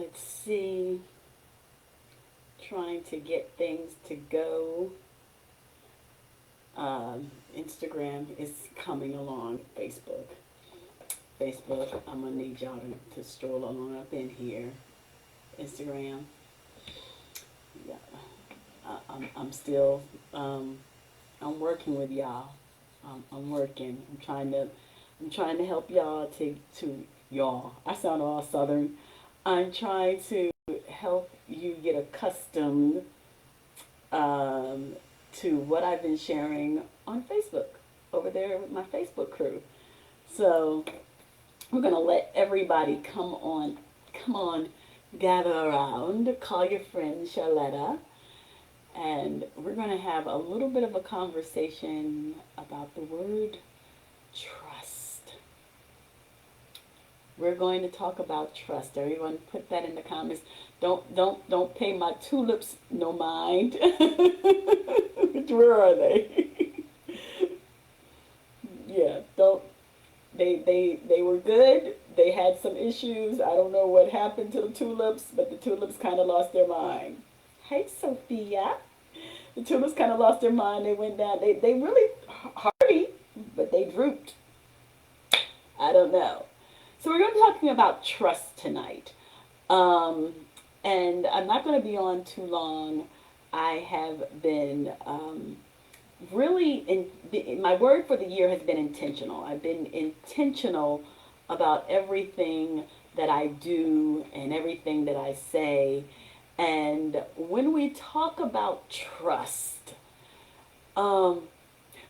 Let's see. Trying to get things to go. Instagram is coming along. Facebook, I'm gonna need y'all to stroll along up in here. Instagram, yeah, I'm still, I'm working with y'all. I'm working. I'm trying to help y'all to y'all. I sound all southern. I'm trying to help you get accustomed um, to what I've been sharing on Facebook over there with my Facebook crew. So we're gonna let everybody come on, gather around, call your friend Charletta, and we're gonna have a little bit of a conversation about the word trust. We're going to talk about trust. Everyone put that in the comments. Don't pay my tulips no mind. Where are they? Yeah, don't they were good. They had some issues. I don't know what happened to the tulips, but the tulips kind of lost their mind. Hey, Sophia. The tulips kind of lost their mind. They went down. They really hardy, but they drooped. I don't know. So we're going to be talking about trust tonight. Um, and I'm not going to be on too long. I have been really my word for the year has been intentional. I've been intentional about everything that I do and everything that I say. And when we talk about trust, um,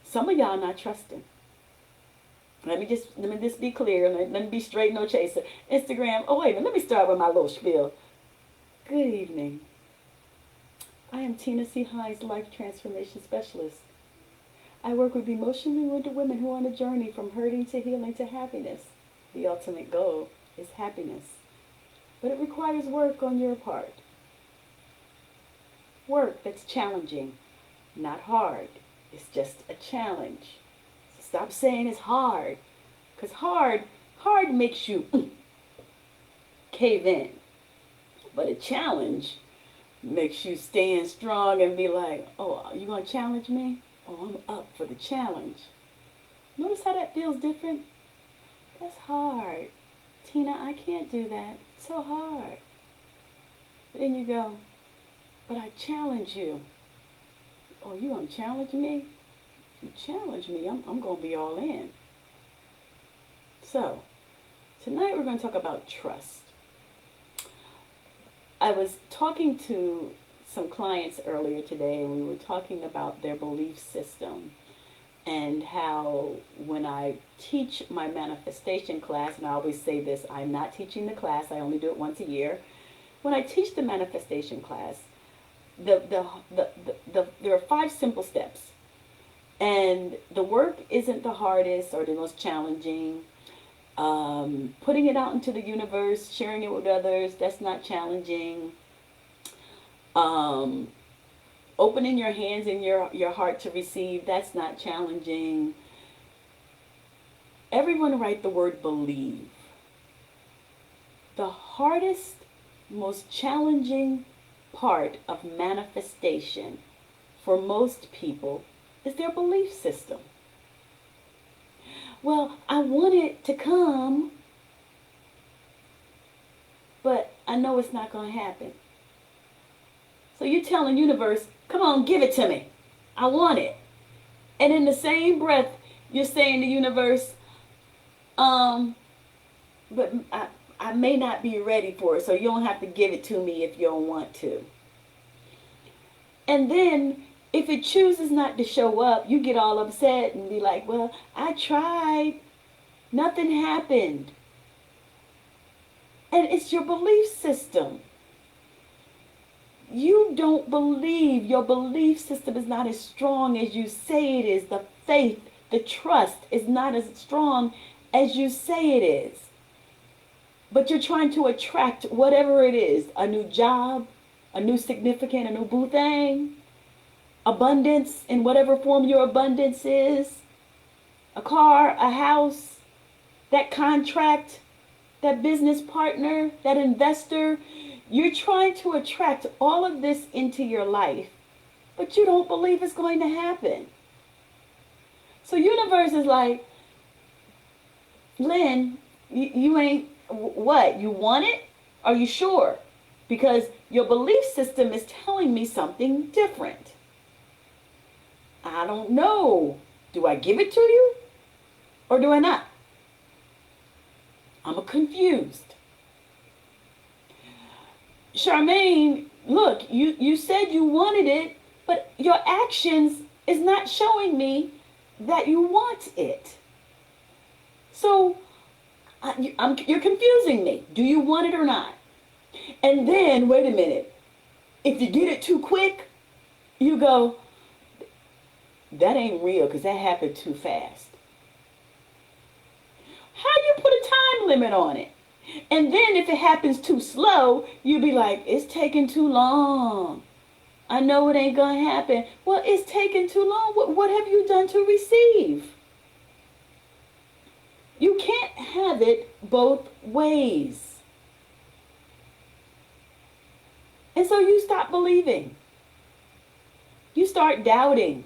some of y'all not trusting. Let me just be clear. Let me be straight, no chaser. Instagram. Oh wait, let me start with my little spiel. Good evening. I am Tina C. Hines, Life Transformation Specialist. I work with emotionally wounded women who are on a journey from hurting to healing to happiness. The ultimate goal is happiness, but it requires work on your part. Work that's challenging, not hard. It's just a challenge. So stop saying it's hard, because hard makes you cave in, but a challenge makes you stand strong and be like, oh, you gonna challenge me? Oh, I'm up for the challenge. Notice how that feels different? That's hard. Tina, I can't do that. It's so hard. But then you go, but I challenge you. Oh, you gonna challenge me? You challenge me, I'm gonna be all in. So, tonight we're gonna talk about trust. I was talking to some clients earlier today, and we were talking about their belief system and how when I teach my manifestation class, and I always say this, I'm not teaching the class, I only do it once a year. When I teach the manifestation class, there are 5 simple steps. And the work isn't the hardest or the most challenging. Putting it out into the universe, sharing it with others, that's not challenging. Um, Opening your hands and your heart to receive, that's not challenging. Everyone write the word believe. The hardest, most challenging part of manifestation for most people is their belief system. Well, I want it to come, but I know it's not going to happen. So you're telling universe, come on, give it to me. I want it. And in the same breath, you're saying to universe, but I may not be ready for it, so you don't have to give it to me if you don't want to. And then if it chooses not to show up, you get all upset and be like, well, I tried. Nothing happened. And it's your belief system. You don't believe. Your belief system is not as strong as you say it is. The faith, the trust is not as strong as you say it is. But you're trying to attract whatever it is, a new job, a new significant, a new boo thing, abundance in whatever form your abundance is, a car, a house, that contract, that business partner, that investor. You're trying to attract all of this into your life, but you don't believe it's going to happen. So universe is like, Lynn, you ain't, what? You want it? Are you sure? Because your belief system is telling me something different. I don't know. Do I give it to you or do I not? I'm confused. Charmaine, look, you said you wanted it, but your actions is not showing me that you want it. So you're confusing me. Do you want it or not? And then, wait a minute. If you get it too quick, you go, that ain't real because that happened too fast. How you put a time limit on it? And then if it happens too slow, you'll be like, it's taking too long. I know it ain't going to happen. Well, it's taking too long. What have you done to receive? You can't have it both ways. And so you stop believing. You start doubting.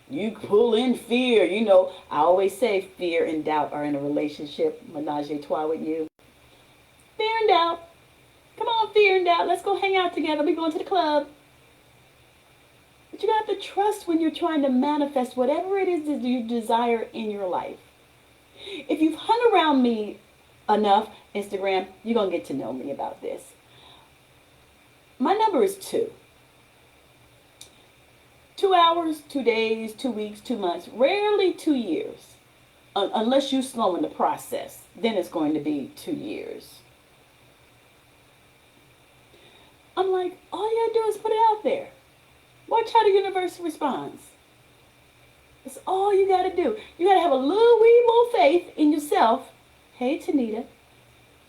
You pull in fear. You know, I always say fear and doubt are in a relationship, menage a trois with you. Fear and doubt. Come on, fear and doubt. Let's go hang out together. We're going to the club. But you got to trust when you're trying to manifest whatever it is that you desire in your life. If you've hung around me enough, Instagram, you're going to get to know me about this. My number is 2. 2 hours, 2 days, 2 weeks, 2 months, rarely 2 years. Unless you slow in the process, then it's going to be 2 years. I'm like, all you gotta do is put it out there. Watch how the universe responds. That's all you gotta do. You gotta have a little wee more faith in yourself. Hey, Tanita.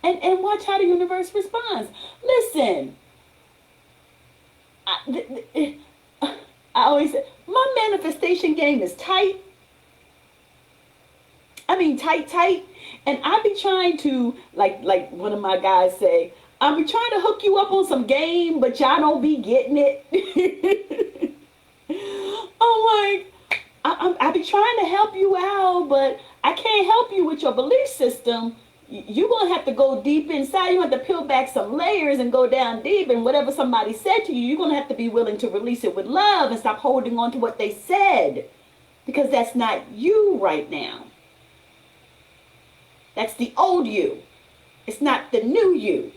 And watch how the universe responds. Listen. I always say, my manifestation game is tight. I mean, tight. And I be trying to, like one of my guys say, I be trying to hook you up on some game, but y'all don't be getting it. I'm like, I be trying to help you out, but I can't help you with your belief system. You're going to have to go deep inside. You have to peel back some layers and go down deep. And whatever somebody said to you, you're going to have to be willing to release it with love and stop holding on to what they said. Because that's not you right now. That's the old you. It's not the new you.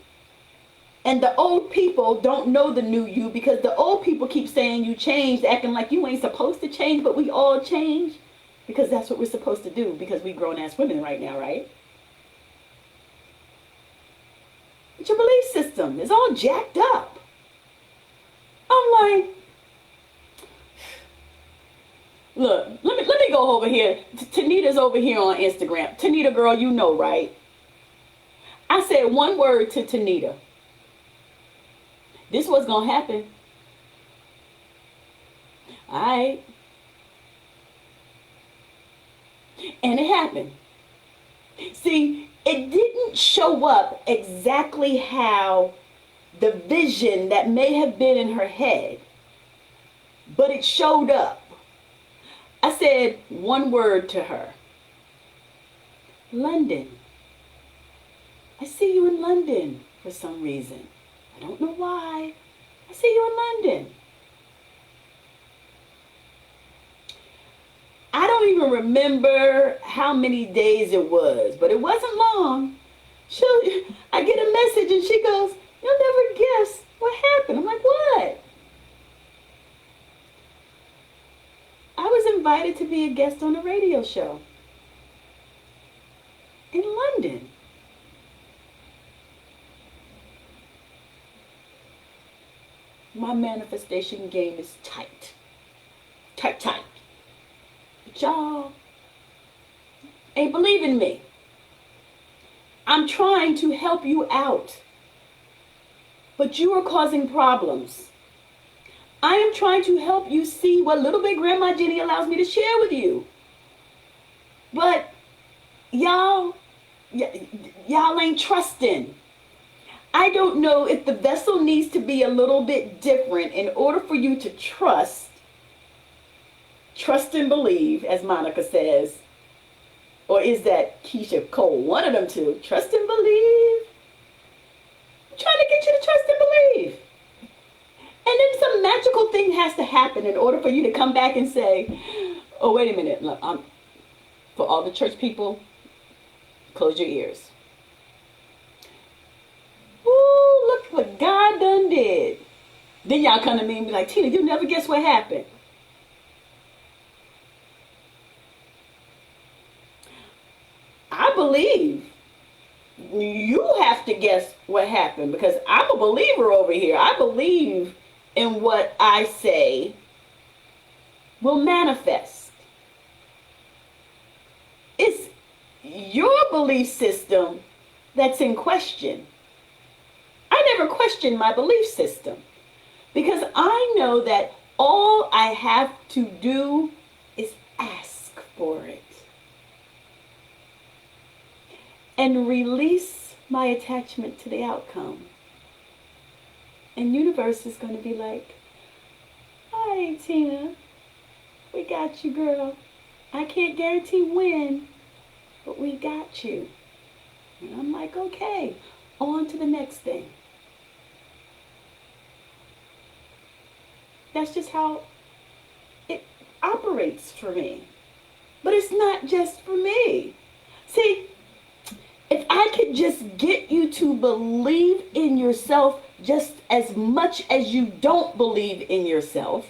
And the old people don't know the new you because the old people keep saying you changed, acting like you ain't supposed to change, but we all change. Because that's what we're supposed to do because we grown-ass women right now, right? But your belief system is all jacked up. I'm like, look, let me go over here. Tanita's over here on Instagram. Tanita, girl, you know, right? I said one word to Tanita. This was going to happen. All right. And it happened. See, it didn't show up exactly how the vision that may have been in her head, but it showed up. I said one word to her. London. I see you in London for some reason. I don't know why. I see you in London. I don't even remember how many days it was, but it wasn't long. I get a message and she goes, you'll never guess what happened. I'm like, what? I was invited to be a guest on a radio show in London. My manifestation game is tight. Tight. But y'all ain't believing me. I'm trying to help you out. But you are causing problems. I am trying to help you see what little bit Grandma Jenny allows me to share with you. But y'all y'all ain't trusting. I don't know if the vessel needs to be a little bit different in order for you to trust and believe, as Monica says. Or is that Keisha Cole? One of them two. Trust and believe. I'm trying to get you to trust and believe. And then some magical thing has to happen in order for you to come back and say, oh, wait a minute. Look, for all the church people, close your ears. Ooh, look what God done did. Then y'all come to me and be like, Tina, you never guess what happened. I believe you have to guess what happened because I'm a believer over here. I believe in what I say will manifest. It's your belief system that's in question. I never question my belief system because I know that all I have to do is ask for it and release my attachment to the outcome. And universe is going to be like, all right, Tina, we got you, girl. I can't guarantee when, but we got you. And I'm like, okay, on to the next thing. That's just how it operates for me. But it's not just for me. See, if I could just get you to believe in yourself just as much as you don't believe in yourself,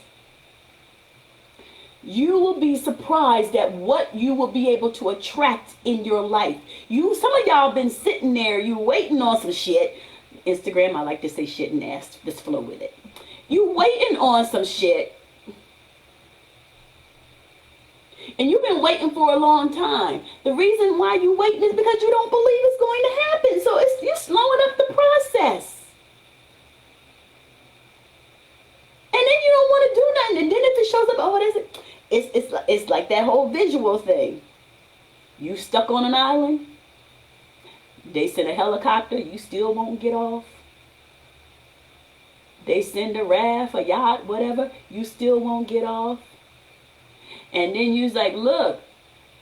you will be surprised at what you will be able to attract in your life. Some of y'all been sitting there, you waiting on some shit. Instagram, I like to say shit and ass, just flow with it. You waiting on some shit. And you've been waiting for a long time. The reason why you waiting is because you don't believe it's going to happen. So you're slowing up the process. And then you don't want to do nothing. And then if it shows up, oh, what is it? It's like that whole visual thing. You stuck on an island. They send a helicopter. You still won't get off. They send a raft, a yacht, whatever. You still won't get off. And then you's like, look,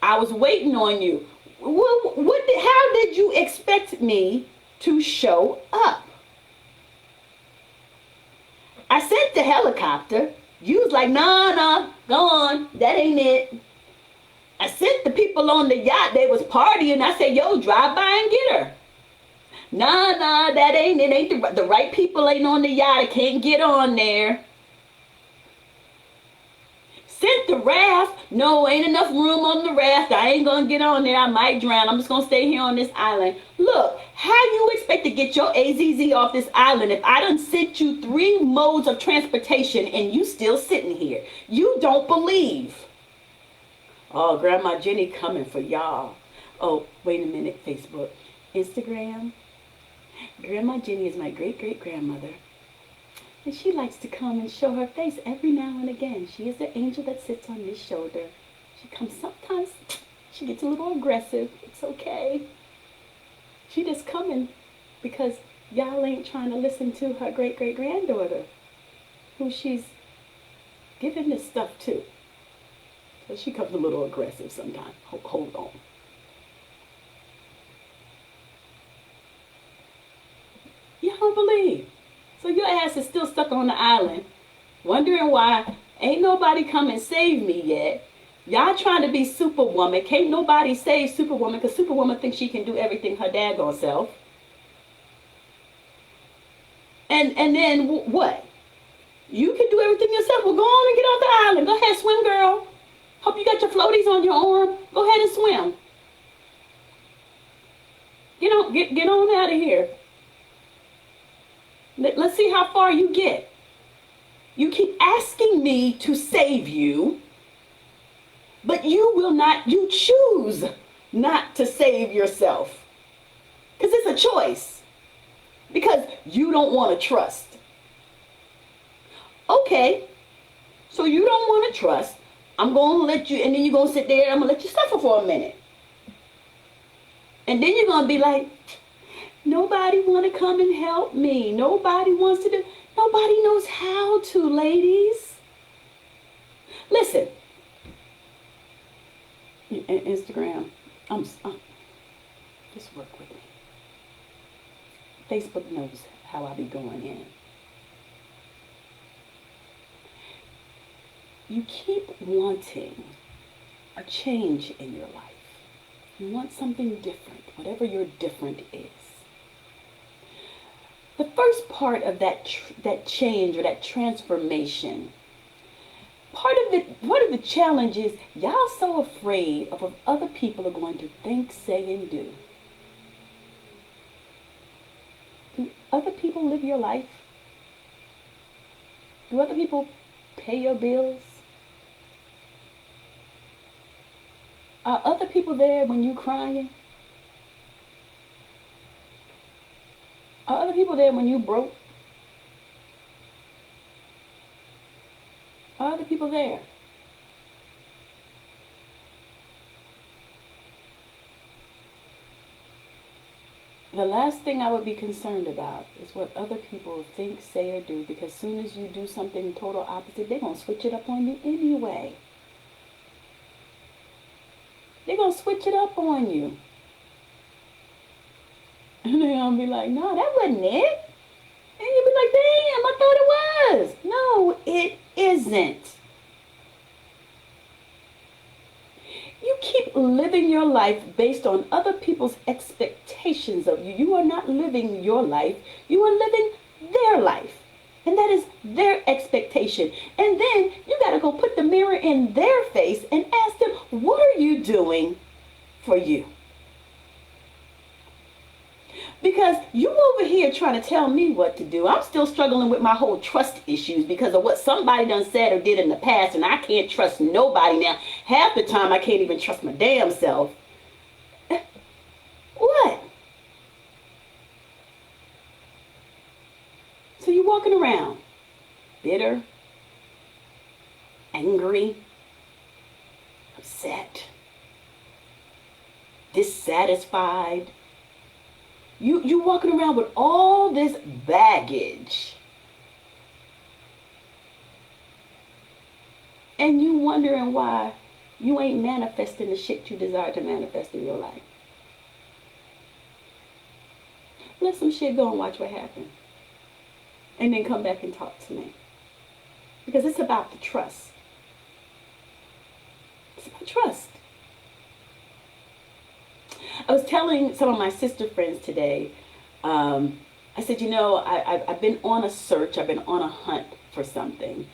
I was waiting on you. How did you expect me to show up? I sent the helicopter. You was like, nah, go on. That ain't it. I sent the people on the yacht. They was partying. I said, yo, drive by and get her. Nah, that ain't it. Ain't the right people ain't on the yacht. I can't get on there. Sent the raft. No, ain't enough room on the raft. I ain't gonna get on there. I might drown. I'm just gonna stay here on this island. Look, how you expect to get your AZZ off this island if I done sent you 3 modes of transportation and you still sitting here? You don't believe. Oh, Grandma Jenny coming for y'all. Oh, wait a minute, Facebook. Instagram. Grandma Jenny is my great-great-grandmother. And she likes to come and show her face every now and again. She is the angel that sits on this shoulder. She comes sometimes, she gets a little aggressive. It's okay. She just coming because y'all ain't trying to listen to her great-great-granddaughter, who she's giving this stuff to. So she comes a little aggressive sometimes. Hold on. Y'all don't believe. So your ass is still stuck on the island, wondering why ain't nobody come and save me yet. Y'all trying to be Superwoman. Can't nobody save Superwoman because Superwoman thinks she can do everything her daggone self. And then what? You can do everything yourself. Well, go on and get off the island. Go ahead, swim, girl. Hope you got your floaties on your arm. Go ahead and swim. Get on out of here. Let's see how far you get. You keep asking me to save you, but you choose not to save yourself. Because it's a choice. Because you don't want to trust. Okay, so you don't want to trust. I'm going to let you, and then you're going to sit there and I'm going to let you suffer for a minute. And then you're going to be like, nobody want to come and help me. Nobody wants to do. Nobody knows how to, ladies. Listen, Instagram, just work with me. Facebook knows how I be going in. You keep wanting a change in your life. You want something different, whatever your different is. The first part of that change or that transformation, part of the challenge is y'all so afraid of what other people are going to think, say, and do. Do other people live your life? Do other people pay your bills? Are other people there when you're crying? Are other people there when you broke? Are other people there? The last thing I would be concerned about is what other people think, say, or do, because as soon as you do something total opposite, they're going to switch it up on you anyway. They're going to switch it up on you. And they're going to be like, no, that wasn't it. And you'll be like, damn, I thought it was. No, it isn't. You keep living your life based on other people's expectations of you. You are not living your life. You are living their life. And that is their expectation. And then you got to go put the mirror in their face and ask them, what are you doing for you? Because you over here trying to tell me what to do. I'm still struggling with my whole trust issues because of what somebody done said or did in the past, and I can't trust nobody now. Half the time I can't even trust my damn self. What? So you're walking around bitter, angry, upset, dissatisfied. You walking around with all this baggage. And you wondering why you ain't manifesting the shit you desire to manifest in your life. Let some shit go and watch what happens. And then come back and talk to me. Because it's about the trust. It's about trust. I was telling some of my sister friends today, I said, I've been on a search, I've been on a hunt for something.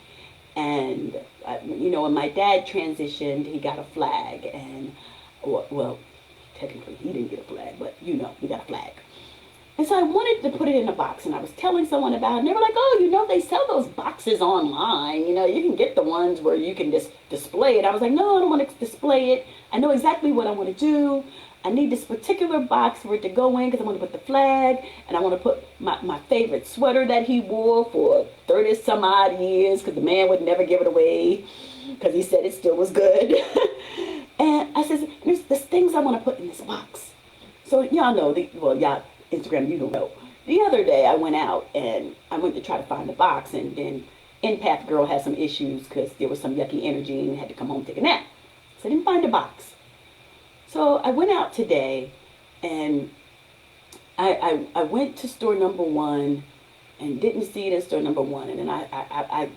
And, when my dad transitioned, he got a flag. And, well, technically he didn't get a flag, but we got a flag. And so I wanted to put it in a box, and I was telling someone about it, and they were like, oh, they sell those boxes online. You can get the ones where you can just display it. I was like, no, I don't want to display it. I know exactly what I want to do. I need this particular box for it to go in because I want to put the flag, and I want to put my favorite sweater that he wore for 30 some odd years because the man would never give it away because he said it still was good. And I said, there's things I want to put in this box. So y'all know, Instagram, you don't know. The other day I went out and I went to try to find the box, and then Empath Girl had some issues because there was some yucky energy and had to come home and take a nap. So I didn't find the box. So I went out today and I went to store number 1 and didn't see it in store number 1. And then I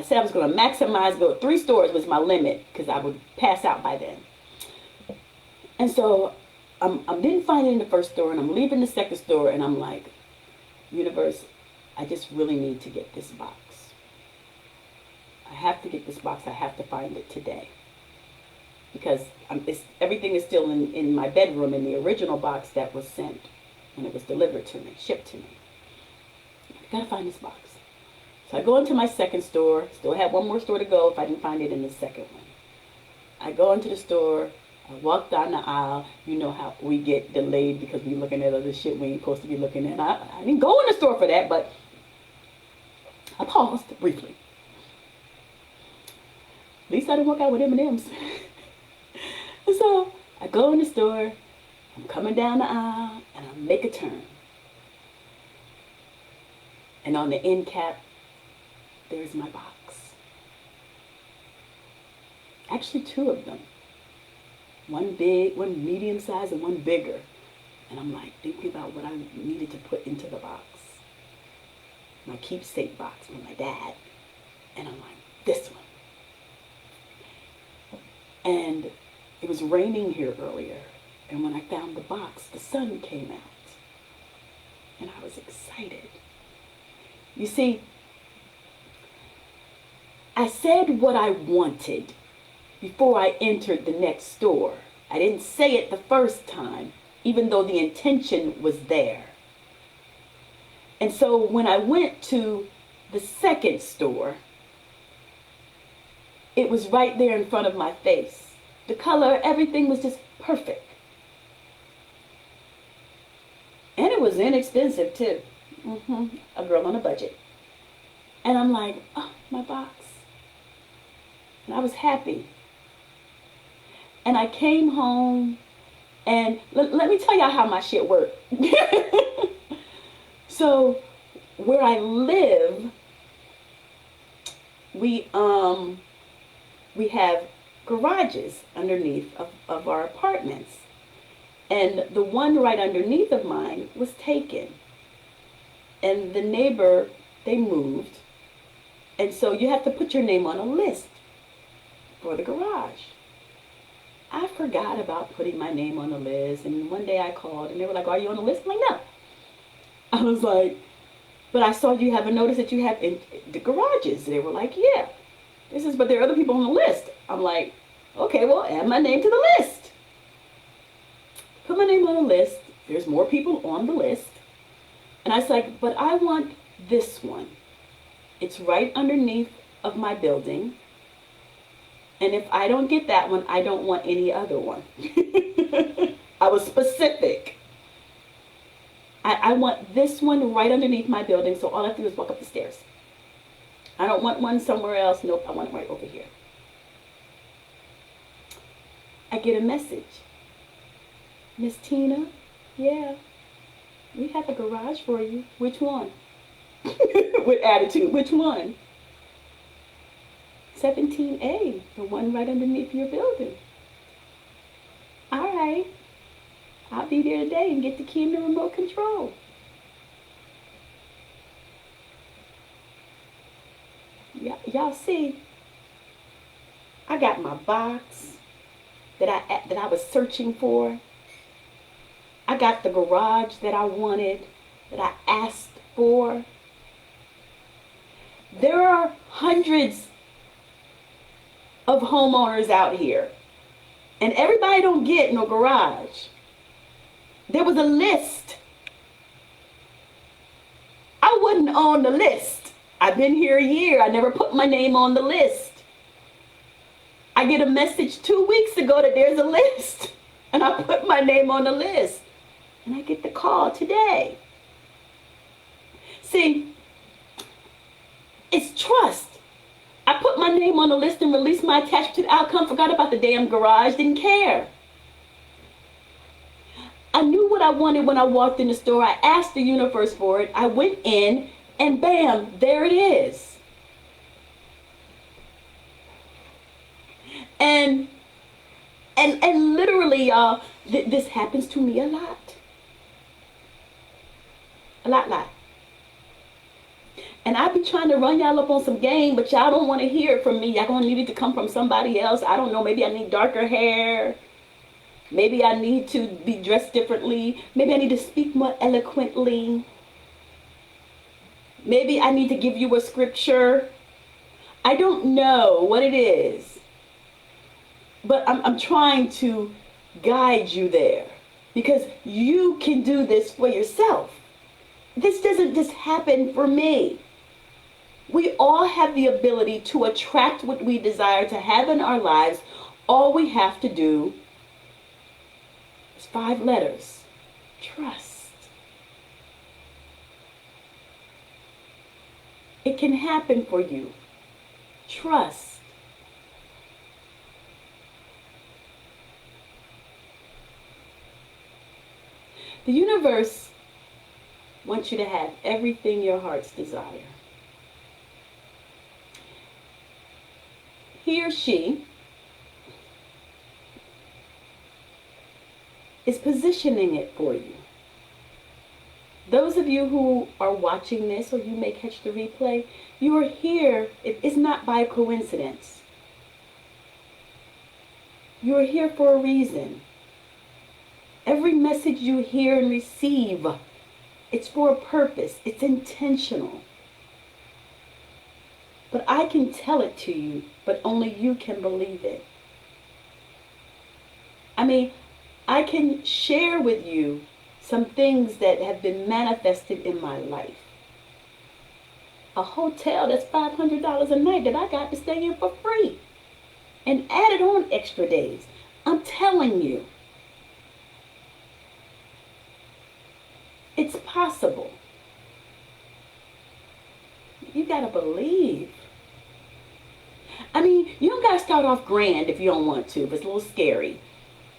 said I was going to maximize, go 3 stores was my limit because I would pass out by then. And so I didn't find it in the first store, and I'm leaving the second store, and I'm like, universe, I just really need to get this box. I have to get this box. I have to find it today. Because everything is still in my bedroom in the original box that was sent when it was delivered to me, shipped to me. I gotta find this box. So I go into my second store. Still have one more store to go if I didn't find it in the second one. I go into the store. I walk down the aisle. You know how we get delayed because we're looking at other shit we ain't supposed to be looking at. I didn't go in the store for that, but I paused briefly. At least I didn't walk out with M&Ms. And so I go in the store. I'm coming down the aisle and I make a turn. And on the end cap, there's my box. Actually, two of them. One big, one medium size, and one bigger. And I'm like thinking about what I needed to put into the box. My keepsake box from my dad. And I'm like, this one. And it was raining here earlier. And when I found the box, the sun came out. And I was excited. You see, I said what I wanted before I entered the next store. I didn't say it the first time, even though the intention was there. And so when I went to the second store, it was right there in front of my face. The color, everything was just perfect. And it was inexpensive too. A girl on a budget. And I'm like, oh, my box. And I was happy. And I came home and let me tell y'all how my shit worked. So where I live, we have garages underneath of our apartments. And the one right underneath of mine was taken. And the neighbor, they moved. And so you have to put your name on a list for the garage. I forgot about putting my name on the list. And one day I called and they were like, are you on the list? I'm like, no. I was like, but I saw you have a notice that you have in the garages. They were like, yeah. But there are other people on the list. I'm like, okay, well, add my name to the list. Put my name on the list. There's more people on the list. And I was like, but I want this one. It's right underneath of my building. And if I don't get that one, I don't want any other one. I was specific. I want this one right underneath my building, so all I have to do is walk up the stairs. I don't want one somewhere else. Nope, I want it right over here. I get a message. Miss Tina, yeah, we have a garage for you. Which one? With attitude, which one? 17A, the one right underneath your building. All right. I'll be there today and get the key and the remote control. Y'all see, I got my box that I was searching for. I got the garage that I wanted, that I asked for. There are hundreds of homeowners out here, and everybody don't get no garage. There was a list. I wasn't on the list. I've been here a year. I never put my name on the list. I get a message 2 weeks ago that there's a list, and I put my name on the list. And I get the call today. See, it's trust. I put my name on the list and released my attachment to the outcome, forgot about the damn garage, didn't care. I knew what I wanted when I walked in the store. I asked the universe for it. I went in and bam, there it is. And literally, y'all, this happens to me a lot. A lot. And I be trying to run y'all up on some game, but y'all don't want to hear it from me. Y'all gonna need it to come from somebody else. I don't know, maybe I need darker hair. Maybe I need to be dressed differently. Maybe I need to speak more eloquently. Maybe I need to give you a scripture. I don't know what it is. But I'm trying to guide you there. Because you can do this for yourself. This doesn't just happen for me. We all have the ability to attract what we desire to have in our lives. All we have to do is 5 letters. Trust. It can happen for you. Trust. The universe wants you to have everything your heart's desire. He or she is positioning it for you. Those of you who are watching this, or you may catch the replay, you are here. It's not by coincidence. You are here for a reason. Every message you hear and receive, it's for a purpose. It's intentional. But I can tell it to you, but only you can believe it. I mean, I can share with you some things that have been manifested in my life. A hotel that's $500 a night that I got to stay in for free. And added on extra days. I'm telling you. It's possible. You gotta believe. I mean, you don't gotta start off grand if you don't want to, if it's a little scary.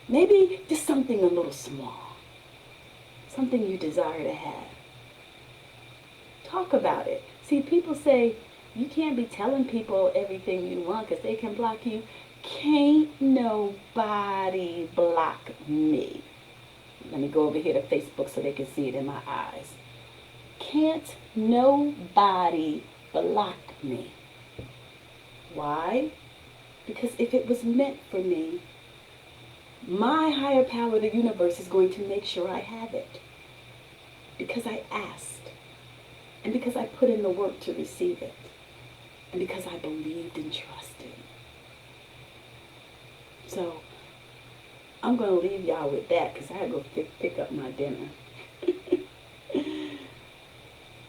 Maybe just something a little small. Something you desire to have. Talk about it. See, people say, you can't be telling people everything you want because they can block you. Can't nobody block me. Let me go over here to Facebook so they can see it in my eyes. Can't nobody block me. Why? Because if it was meant for me, my higher power, the universe, is going to make sure I have it. Because I asked. And because I put in the work to receive it. And because I believed and trusted. So, I'm going to leave y'all with that because I had to go pick up my dinner.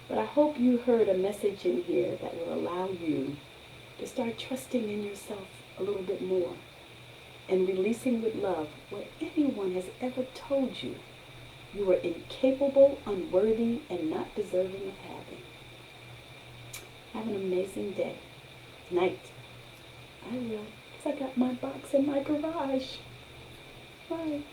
But I hope you heard a message in here that will allow you to start trusting in yourself a little bit more. And releasing with love what anyone has ever told you you are incapable, unworthy, and not deserving of having. Have an amazing day. Night. I will, because I got my box in my garage. Bye.